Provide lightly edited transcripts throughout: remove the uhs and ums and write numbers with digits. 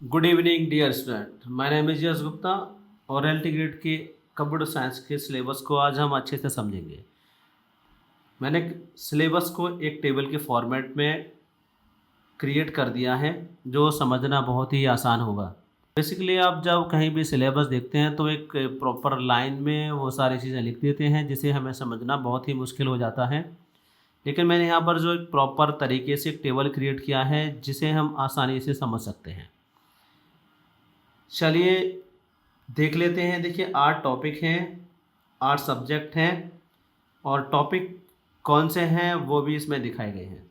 Good evening dear student, my name is Yash Gupta और LT grade के computer science के syllabus को आज हम अच्छे से समझेंगे। मैंने सिलेबस को एक टेबल के फॉर्मेट में क्रिएट कर दिया है जो समझना बहुत ही आसान होगा। बेसिकली आप जब कहीं भी सिलेबस देखते हैं तो एक प्रॉपर लाइन में वो सारी चीज़ें लिख देते हैं जिसे हमें समझना बहुत ही मुश्किल हो जाता है। लेकिन मैंने यहाँ पर जो एक प्रॉपर तरीके से एक टेबल क्रिएट किया है जिसे हम आसानी से समझ सकते हैं। चलिए देख लेते हैं। देखिए 8 टॉपिक हैं, 8 सब्जेक्ट हैं और टॉपिक कौन से हैं वो भी इसमें दिखाए गए हैं।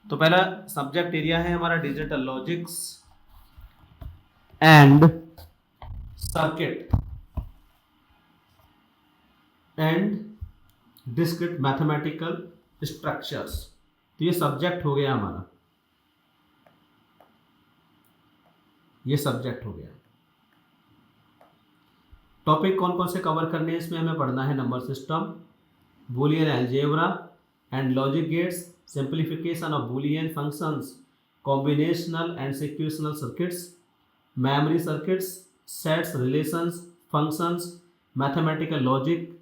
तो पहला सब्जेक्ट एरिया है हमारा digital logics and circuit and discrete mathematical structures. तो ये सब्जेक्ट हो गया हमारा, ये सब्जेक्ट हो गया। टॉपिक कौन कौन से कवर करने हैं इसमें हमें पढ़ना है। Number system, Boolean algebra and logic gates, simplification of Boolean functions, combinational and sequential circuits, memory circuits, sets, relations, functions, mathematical logic,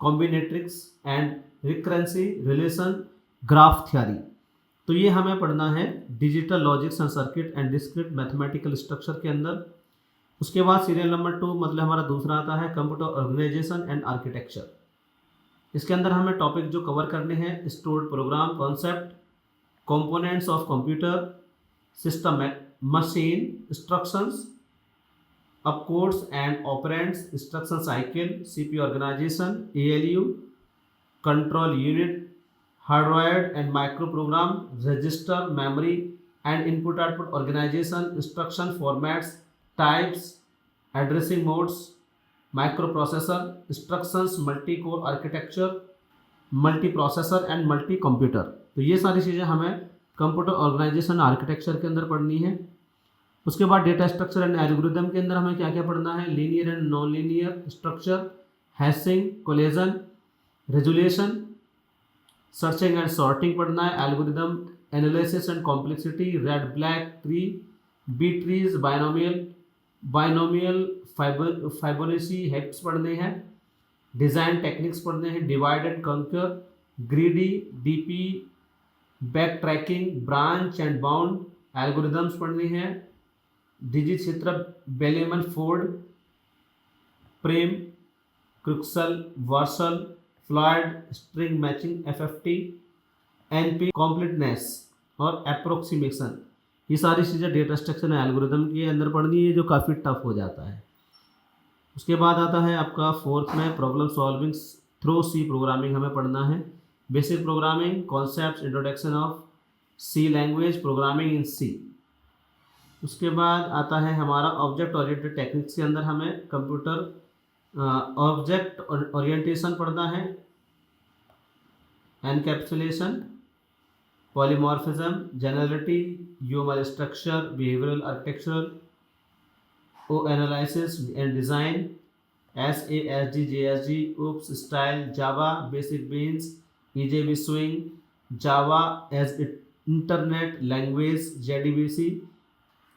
combinatorics and recurrence relation, graph theory. तो ये हमें पढ़ना है digital logics and circuit and discrete mathematical structure के अंदर। उसके बाद serial number 2 मतलब हमारा दूसरा आता है कंप्यूटर ऑर्गेनाइजेशन एंड आर्किटेक्चर। इसके अंदर हमें टॉपिक जो कवर करने हैं stored program concept, components of computer system, machine instructions, op codes and operands, instruction cycle, CPU organisation, ALU, control unit, hardwired and micro program, register, memory and input output organisation, instruction formats, types, addressing modes, micro processor, instructions, multi core architecture, multi processor and multi computer. तो ये सारी चीज़ें हमें computer organisation architecture के अंदर पढ़नी है। उसके बाद डेटा स्ट्रक्चर एंड एल्गोरिदम के अंदर हमें क्या क्या पढ़ना है। Linear and non linear structure, hashing, collision, resolution, searching and sorting पढ़ना है। Algorithm analysis and complexity, red black tree, B trees, binomial Fibonacci heaps पढ़ने हैं। डिज़ाइन टेक्निक्स पढ़ने हैं। Divide and conquer, greedy, DP, back tracking, branch and bound algorithms पढ़ने हैं। Dijkstra, Bellman Ford, Prim, Kruskal, Warshall, Floyd, string matching, FFT, NP, completeness और approximation. ये सारी चीज़ें डेटा स्ट्रक्चर एंड एल्गोरिदम के अंदर पढ़नी है जो काफ़ी टफ हो जाता है। उसके बाद आता है आपका फोर्थ में problem solving through C programming हमें पढ़ना है। Basic programming concepts, introduction of C language, programming in C. उसके बाद आता है हमारा ऑब्जेक्ट ओरिएंटेड टेक्निक्स के अंदर हमें कंप्यूटर ऑब्जेक्ट ओरिएंटेशन पढ़ना है। Encapsulation, polymorphism, generality, UML structure, behavioural architectural, O analysis and design, SASD, JSG, UPS, style, Java, basic beans, EJB swing, Java as internet language, JDBC,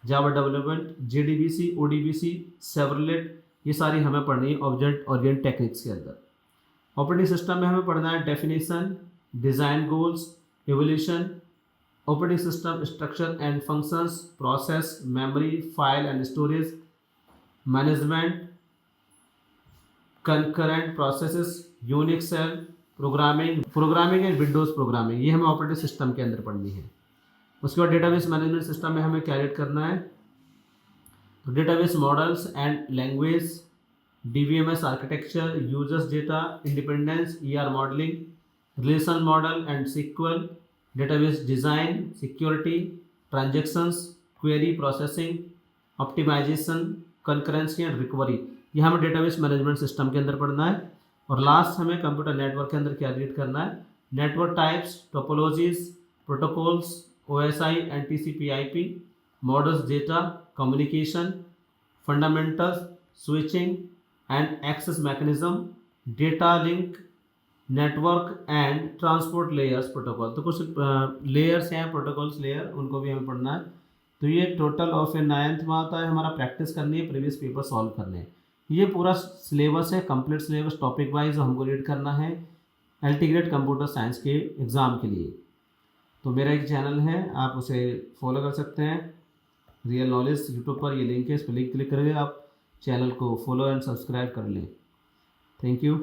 Java development, JDBC, ODBC, servlet. ये सारी हमें पढ़नी है object oriented techniques के अंदर। Operating system में हमें पढ़ना है definition, design goals, evolution, operating system structure and functions, process, memory, file and storage management, concurrent processes, Unix shell, programming and Windows programming. ये हमें ऑपरेटिंग सिस्टम के अंदर पढ़नी है। उसके बाद डेटाबेस मैनेजमेंट सिस्टम में हमें क्या ऐड करना है। तो database models and language, DBMS architecture, users data independence, ER modelling, relation model and SQL, database design, security, transactions, query processing, optimisation, concurrency and recovery. यह हमें डेटाबेस मैनेजमेंट सिस्टम के अंदर पढ़ना है। और लास्ट हमें कंप्यूटर नेटवर्क के अंदर क्या रीड करना है। Network types, topologies, protocols, OSI and TCP/IP, models, data communication, fundamentals, switching and access mechanism, data link, network and transport layers protocol. तो कुछ लेयर्स हैं प्रोटोकॉल्स लेयर, उनको भी हमें पढ़ना है। तो ये टोटल और फिर 9th में आता है हमारा प्रैक्टिस करनी है, प्रीवियस पेपर सॉल्व करने हैं। ये पूरा सिलेबस है, कंप्लीट सिलेबस टॉपिक वाइज हमको रीड करना है एलटी ग्रेड कंप्यूटर साइंस के एग्ज़ाम के लिए। तो मेरा एक चैनल है, आप उसे फॉलो कर सकते हैं, रियल नॉलेज यूट्यूब पर, ये लिंक है, इस पर लिंक क्लिक करके आप चैनल को फॉलो एंड सब्सक्राइब कर लें। Thank you.